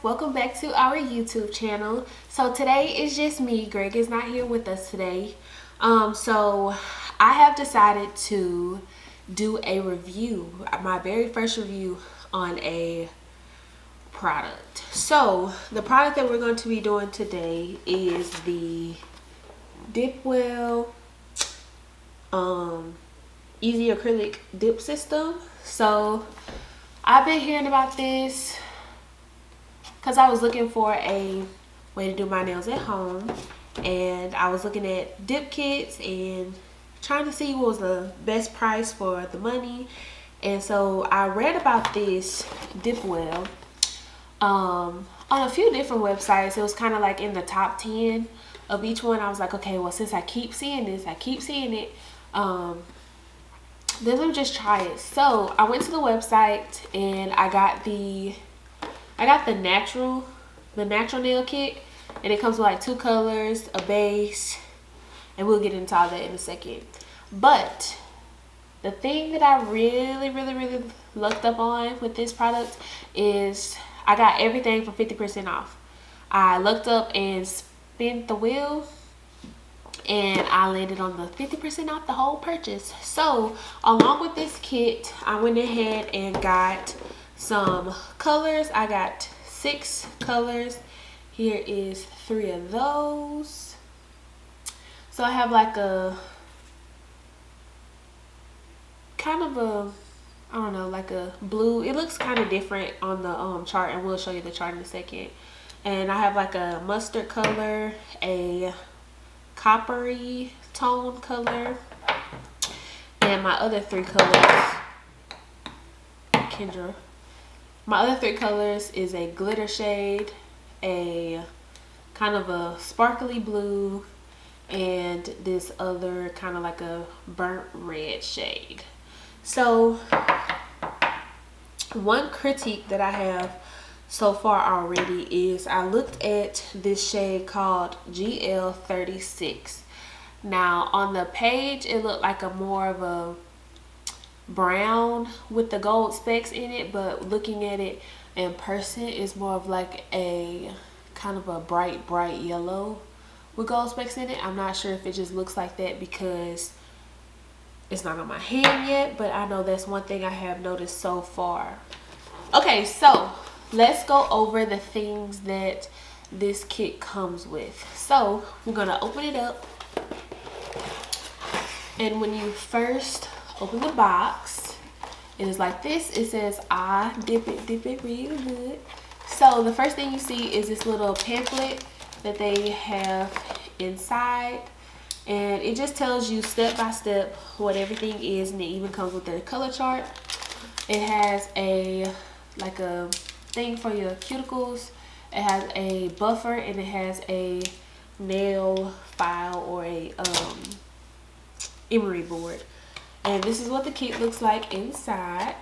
welcome back to our YouTube channel. So today is just me. Greg is not here with us today. So I have decided to do a review, my very first review on a product. So the product that we're going to be doing today is the DipWell Easy Acrylic Dip System. So I've been hearing about this because I was looking for a way to do my nails at home, and I was looking at dip kits and trying to see what was the best price for the money. And so I read about this DipWell on a few different websites. It was kind of like in the top 10 of each one. I was like, okay, well, since I keep seeing this, then let me just try it. So I went to the website and I got the natural nail kit, and it comes with like 2 colors, a base, and we'll get into all that in a second. But the thing that I really lucked up on with this product is I got everything for 50% off. I looked up and spent the wheel, and I landed on the 50% off the whole purchase. So along with this kit, I went ahead and got some colors. I got 6 colors. Here is 3 of those. So I have like a kind of a, I don't know, like a blue. It looks kind of different on the chart, and we'll show you the chart in a second. And I have like a mustard color, a coppery tone color, and my other 3 colors, Kendra. My other 3 colors is a glitter shade, a kind of a sparkly blue, and this other kind of like a burnt red shade. So one critique that I have so far already is I looked at this shade called GL36. Now on the page it looked like a more of a brown with the gold specks in it, but looking at it in person is more of like a kind of a bright yellow with gold specks in it. I'm not sure if it just looks like that because it's not on my hand yet, but I know that's one thing I have noticed so far. Okay, so let's go over the things that this kit comes with. So we're gonna open it up, and when you first open the box, it is like this. It says, dip it real good. So the first thing you see is this little pamphlet that they have inside, and it just tells you step by step what everything is, and it even comes with their color chart. It has a thing for your cuticles. It has a buffer, and it has a nail file or a emery board. And this is what the kit looks like inside.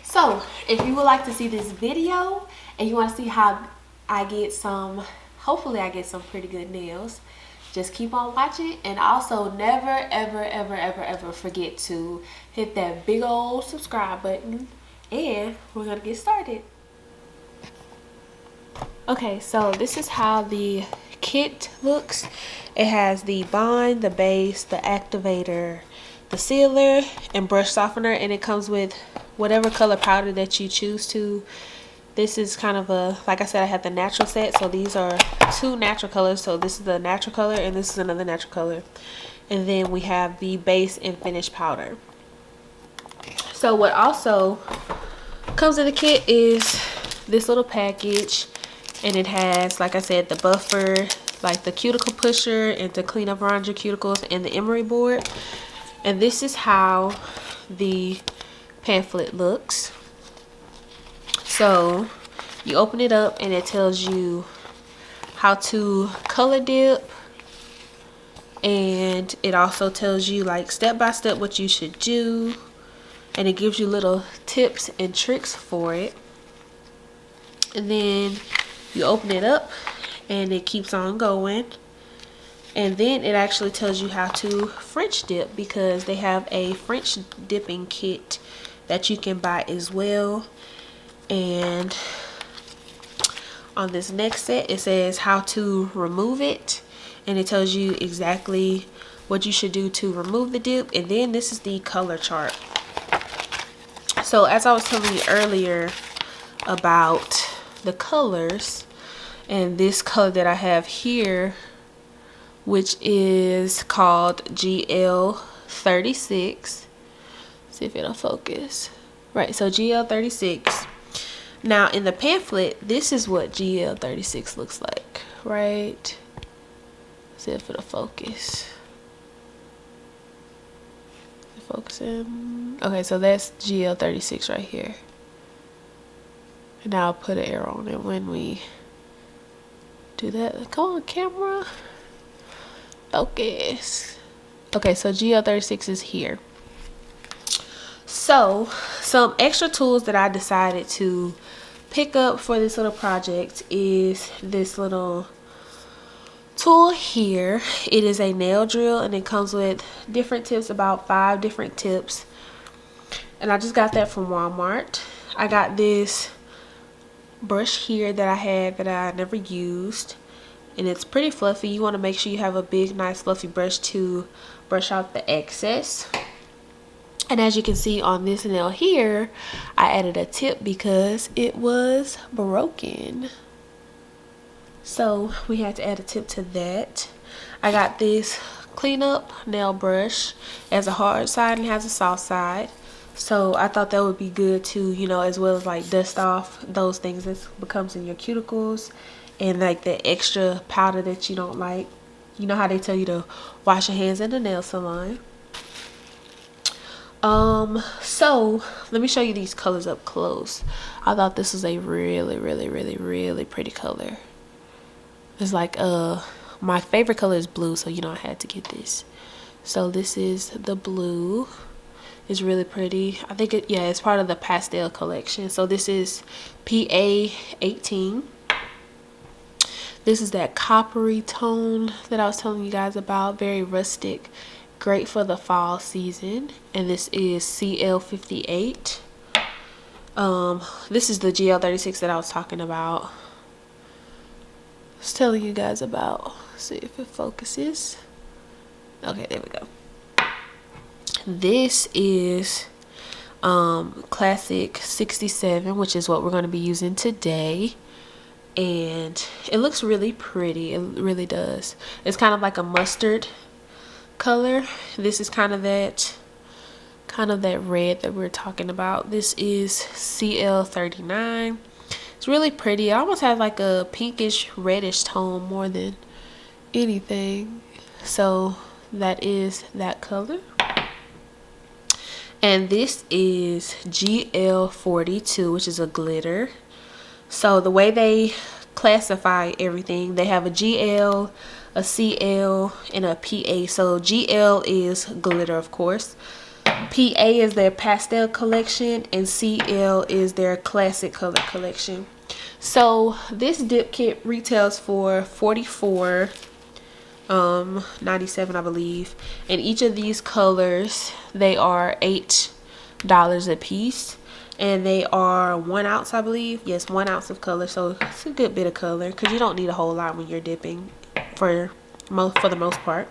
So if you would like to see this video and you want to see how I get some, hopefully I get some pretty good nails, just keep on watching. And also never ever forget to hit that big old subscribe button, and we're gonna get started. Okay, so this is how the kit looks. It has the bond, the base, the activator, the sealer, and brush softener, and it comes with whatever color powder that you choose to. This is kind of a, like I said, I had the natural set, so these are 2 natural colors. So this is the natural color, and this is another natural color. And then we have the base and finish powder. So what also comes in the kit is this little package, and it has, like I said, the buffer, like the cuticle pusher and to clean up around your cuticles, and the emery board. And this is how the pamphlet looks. So you open it up, and it tells you how to color dip, and it also tells you like step by step what you should do, and it gives you little tips and tricks for it. And then you open it up, and it keeps on going, and then it actually tells you how to French dip, because they have a French dipping kit that you can buy as well. And on this next set, it says how to remove it, and it tells you exactly what you should do to remove the dip. And then this is the color chart. So as I was telling you earlier about the colors, and this color that I have here, which is called GL36. See if it'll focus. Right, so GL36. Now in the pamphlet, this is what GL36 looks like, right? See if it'll focus. Is it focusing? Okay, so that's GL36 right here. And now I'll put an arrow on it when we do that. Come on, camera. Focus. Okay, so GL36 is here. So some extra tools that I decided to pick up for this little project is this little tool here. It is a nail drill, and it comes with different tips, about 5 different tips. And I just got that from Walmart. I got this brush here that I had that I never used, and it's pretty fluffy. You want to make sure you have a big, nice, fluffy brush to brush out the excess. And as you can see on this nail here, I added a tip because it was broken. So we had to add a tip to that. I got this cleanup nail brush. It has a hard side and has a soft side. So I thought that would be good to, you know, as well as like dust off those things that becomes in your cuticles and like the extra powder that you don't like. You know how they tell you to wash your hands in the nail salon. So let me show you these colors up close. I thought this was a really pretty color. It's like my favorite color is blue, so you know I had to get this. So this is the blue. It's really pretty. I think it's part of the pastel collection. So this is PA18. This is that coppery tone that I was telling you guys about, very rustic, great for the fall season. And this is CL58. This is the GL36 that I was talking about. I was telling you guys about. See if it focuses. Okay, there we go. This is Classic 67, which is what we're going to be using today. And it looks really pretty. It really does. It's kind of like a mustard color. This is kind of that red that we're talking about. This is CL39. It's really pretty. It almost has like a pinkish reddish tone more than anything. So that is that color. And this is GL42, which is a glitter. So the way they classify everything, they have a GL, a CL, and a PA. So GL is glitter, of course. PA is their pastel collection, and CL is their classic color collection. So this dip kit retails for $44.97, I believe. And each of these colors, they are $8 a piece. And they are 1 ounce, I believe. Yes, 1 ounce of color. So it's a good bit of color because you don't need a whole lot when you're dipping for the most part.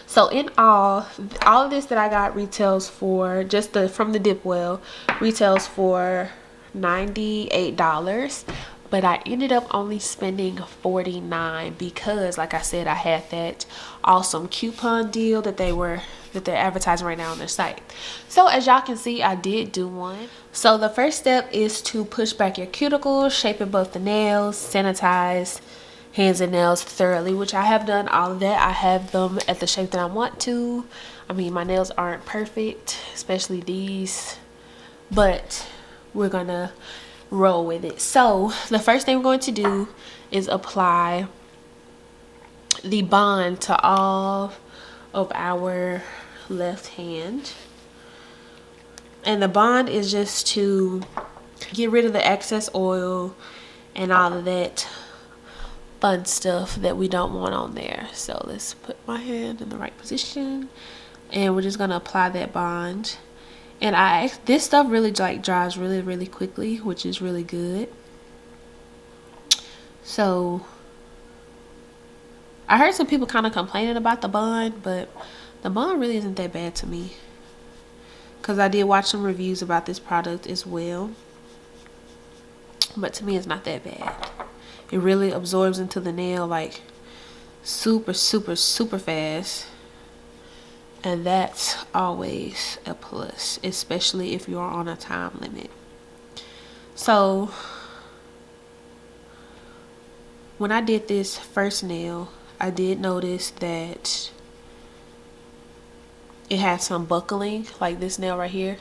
So in all of this that I got retails for, just from the DipWell, retails for $98. But I ended up only spending $49 because, like I said, I had that awesome coupon deal that they're advertising right now on their site. So as y'all can see, I did do one. So the first step is to push back your cuticles, shaping both the nails, sanitize hands and nails thoroughly, which I have done all of that. I have them at the shape that I want to. I mean, my nails aren't perfect, especially these, but we're gonna roll with it. So the first thing we're going to do is apply the bond to all of our left hand. And the bond is just to get rid of the excess oil and all of that fun stuff that we don't want on there. So let's put my hand in the right position, and we're just going to apply that bond. And this stuff really like dries really quickly, which is really good. So I heard some people kind of complaining about the bond, but the bond really isn't that bad to me, because I did watch some reviews about this product as well. But to me, it's not that bad. It really absorbs into the nail like super fast. And that's always a plus, especially if you're on a time limit. So when I did this first nail, I did notice that it had some buckling, like this nail right here.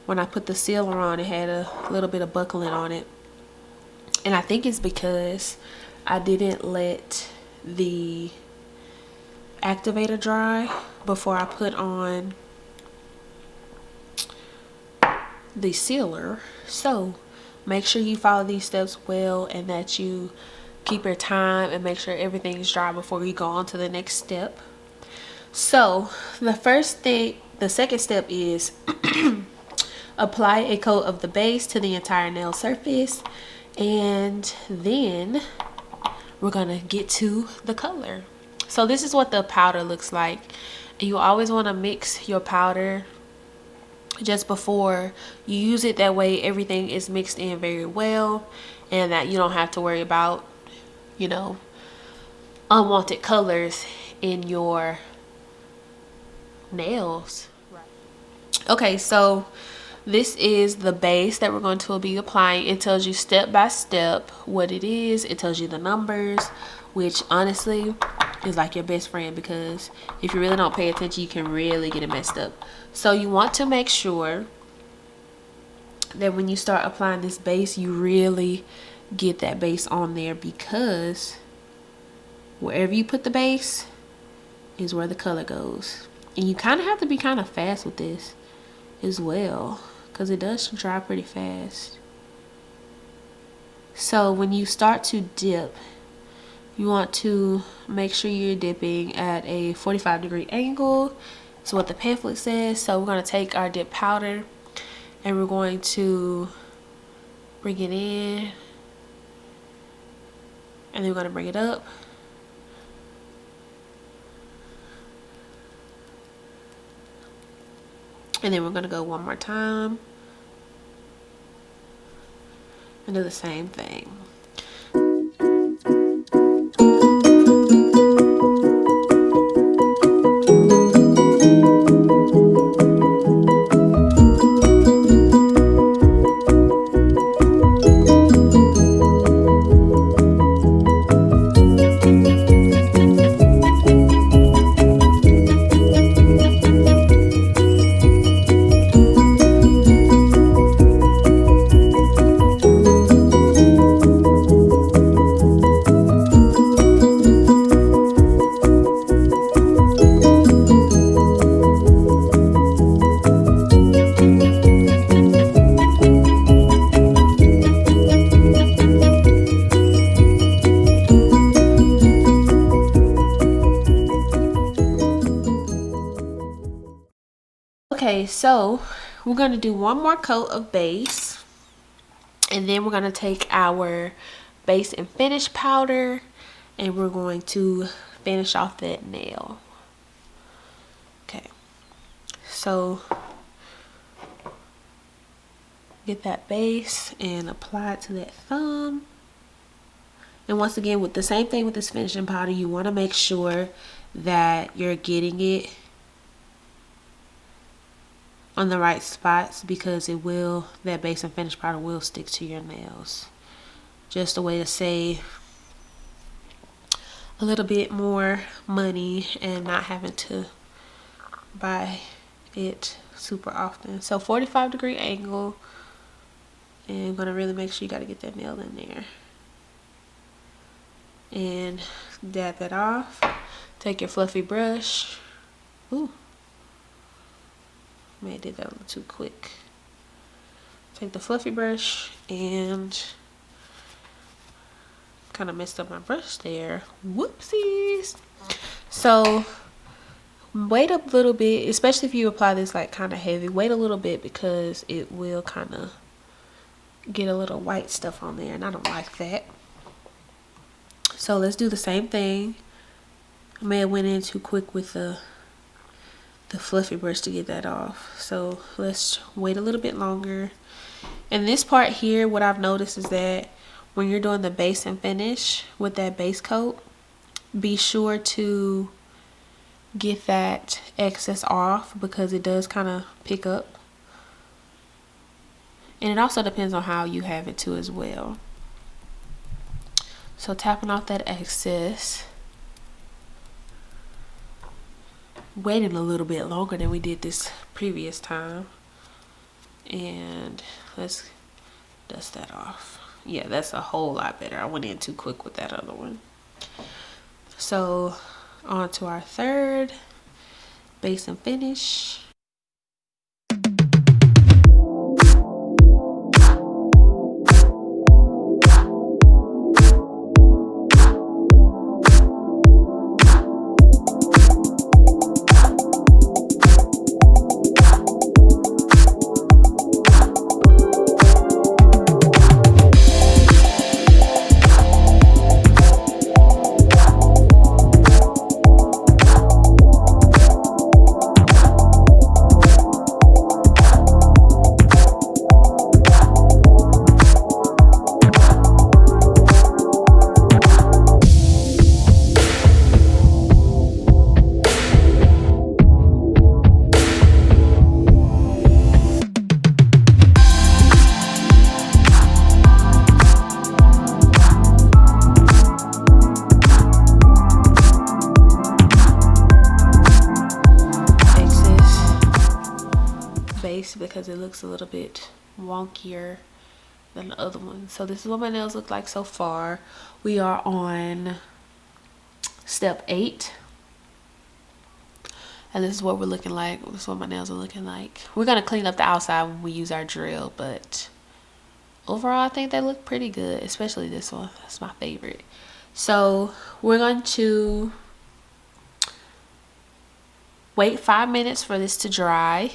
When I put the sealer on, it had a little bit of buckling on it. And I think it's because I didn't let the activator dry before I put on the sealer. So make sure you follow these steps well, and that you keep your time and make sure everything's dry before you go on to the next step. So the second step is apply a coat of the base to the entire nail surface, and then we're gonna get to the color. So this is what the powder looks like. And you always want to mix your powder just before you use it. That way everything is mixed in very well, and that you don't have to worry about, you know, unwanted colors in your nails. Okay, so this is the base that we're going to be applying. It tells you step by step what it is. It tells you the numbers, which honestly is like your best friend, because if you really don't pay attention, you can really get it messed up. So you want to make sure that when you start applying this base, you really get that base on there, because wherever you put the base is where the color goes. And you kind of have to be kind of fast with this as well, because it does dry pretty fast. So when you start to dip, you want to make sure you're dipping at a 45-degree angle. That's what the pamphlet says. So we're going to take our dip powder and we're going to bring it in, and then we're going to bring it up. And then we're going to go one more time and do the same thing. Okay, so we're going to do one more coat of base, and then we're going to take our base and finish powder, and we're going to finish off that nail. Okay, so get that base and apply it to that thumb. And once again, with the same thing with this finishing powder, you want to make sure that you're getting it on the right spots, because that base and finish powder will stick to your nails. Just a way to save a little bit more money and not having to buy it super often. So 45-degree angle, and I'm gonna really make sure you gotta get that nail in there and dab that off. Take your fluffy brush. Ooh, may have did that a little too quick. Take the fluffy brush and kind of messed up my brush there. Whoopsies. So Wait a little bit, especially if you apply this like kind of heavy. Wait a little bit because it will kind of get a little white stuff on there, and I don't like that. So let's do the same thing. I may have went in too quick with the fluffy brush to get that off. So let's wait a little bit longer. And this part here, what I've noticed is that when you're doing the base and finish with that base coat, be sure to get that excess off because it does kind of pick up. And it also depends on how you have it too as well. So tapping off that excess. Waiting a little bit longer than we did this previous time. And let's dust that off. Yeah, that's a whole lot better. I went in too quick with that other one. So on to our third base and finish. Because it looks a little bit wonkier than the other one. So this is what my nails look like so far. We are on step 8, and this is what we're looking like. This is what my nails are looking like. We're gonna clean up the outside when we use our drill, but overall I think they look pretty good, especially this one. That's my favorite. So we're going to wait 5 minutes for this to dry.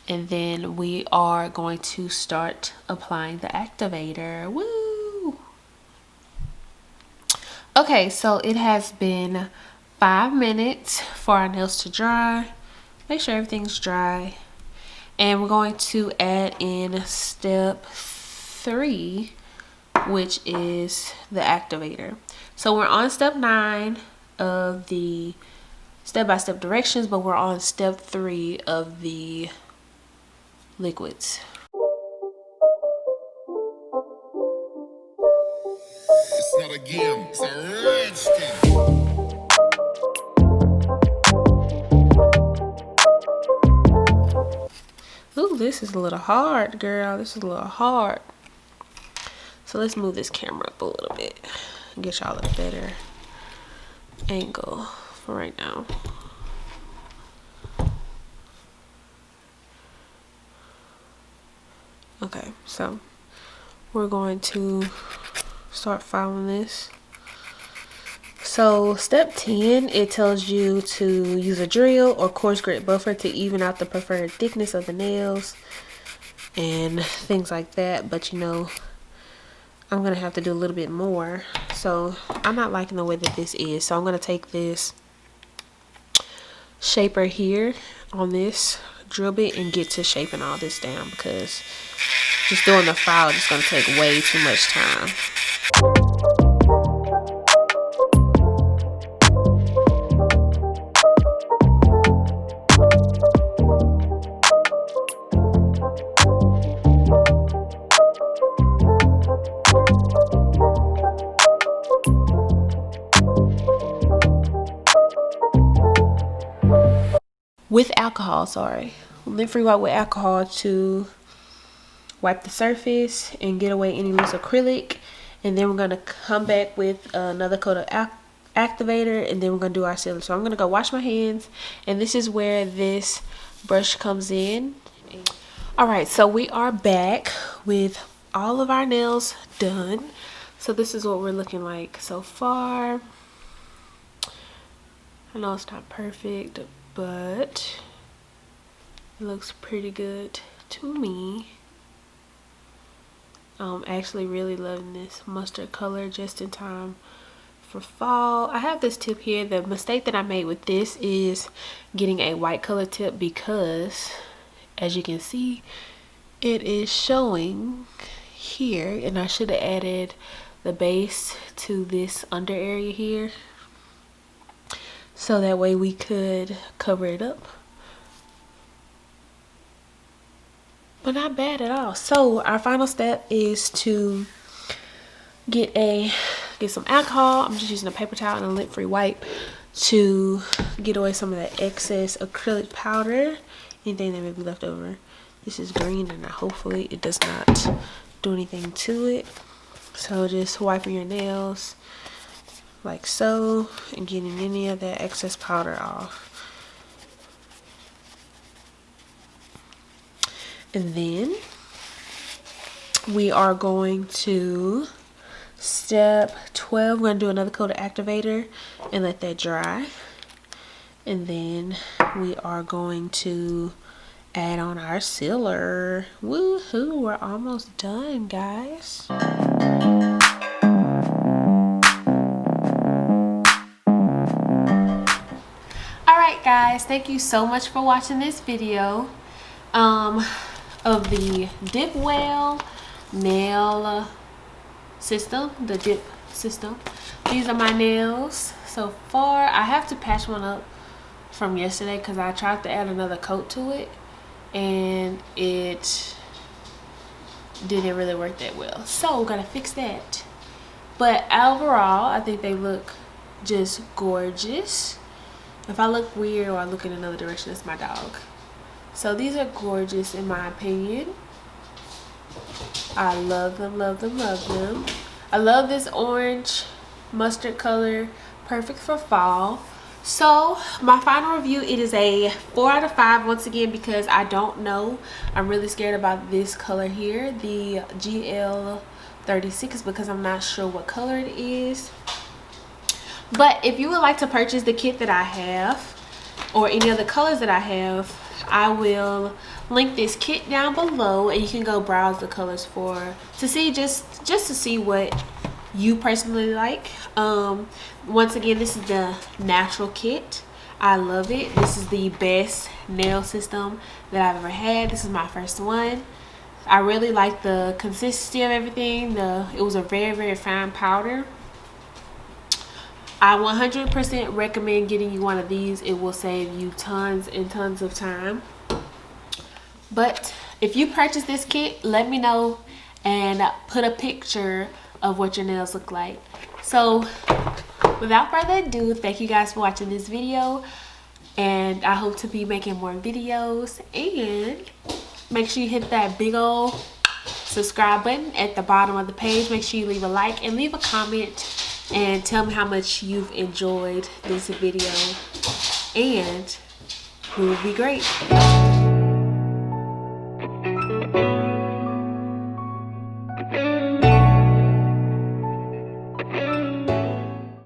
And then we are going to start applying the activator. Woo! Okay, so it has been 5 minutes for our nails to dry. Make sure everything's dry. And we're going to add in step 3, which is the activator. So we're on step 9 of the step-by-step directions, but we're on step 3 of the liquids. It's not a game, it's a rich thing. Ooh, this is a little hard, girl. This is a little hard. So let's move this camera up a little bit and get y'all a better angle for right now. Okay, so we're going to start following this. So step 10, it tells you to use a drill or coarse grit buffer to even out the preferred thickness of the nails and things like that. But you know, I'm gonna have to do a little bit more. So I'm not liking the way that this is. So I'm gonna take this shaper here on this drill bit and get to shaping all this down, because just doing the file is going to take way too much time. With alcohol, sorry. Lint-free wipe with alcohol to wipe the surface and get away any loose acrylic. And then we're going to come back with another coat of activator, and then we're going to do our sealer. So I'm going to go wash my hands, and this is where this brush comes in. Alright, so we are back with all of our nails done. So this is what we're looking like so far. I know it's not perfect. but it looks pretty good to me. I'm actually really loving this mustard color, just in time for fall. I have this tip here. The mistake that I made with this is getting a white color tip, because as you can see, it is showing here, and I should have added the base to this under area here, so that way we could cover it up. But not bad at all. So our final step is to get some alcohol. I'm just using a paper towel and a lint-free wipe to get away some of that excess acrylic powder, anything that may be left over. This is green, and hopefully it does not do anything to it. So just wiping your nails like so and getting any of that excess powder off. And then we are going to step 12. We're going to do another coat of activator and let that dry. And then we are going to add on our sealer. Woohoo, we're almost done, guys. Alright guys, thank you so much for watching this video of the DipWell nail system, the dip system. These are my nails so far. I have to patch one up from yesterday because I tried to add another coat to it and it didn't really work that well, so gotta fix that. But overall, I think they look just gorgeous. If I look weird or I look in another direction, it's my dog. So these are gorgeous in my opinion. I love them, love them, love them. I love this orange mustard color, perfect for fall. So my final review, it is a 4 out of 5 once again, because I don't know. I'm really scared about this color here, the GL36, because I'm not sure what color it is. But if you would like to purchase the kit that I have or any of the colors that I have, I will link this kit down below, and you can go browse the colors to see just to see what you personally like. Once again, this is the natural kit. I love it. This is the best nail system that I've ever had. This is my first one. I really like the consistency of everything. It was a very, very fine powder. I 100% recommend getting you one of these. It will save you tons and tons of time. But if you purchase this kit, let me know and put a picture of what your nails look like. So without further ado, thank you guys for watching this video, and I hope to be making more videos. And make sure you hit that big old subscribe button at the bottom of the page. Make sure you leave a like and leave a comment and tell me how much you've enjoyed this video, and it would be great.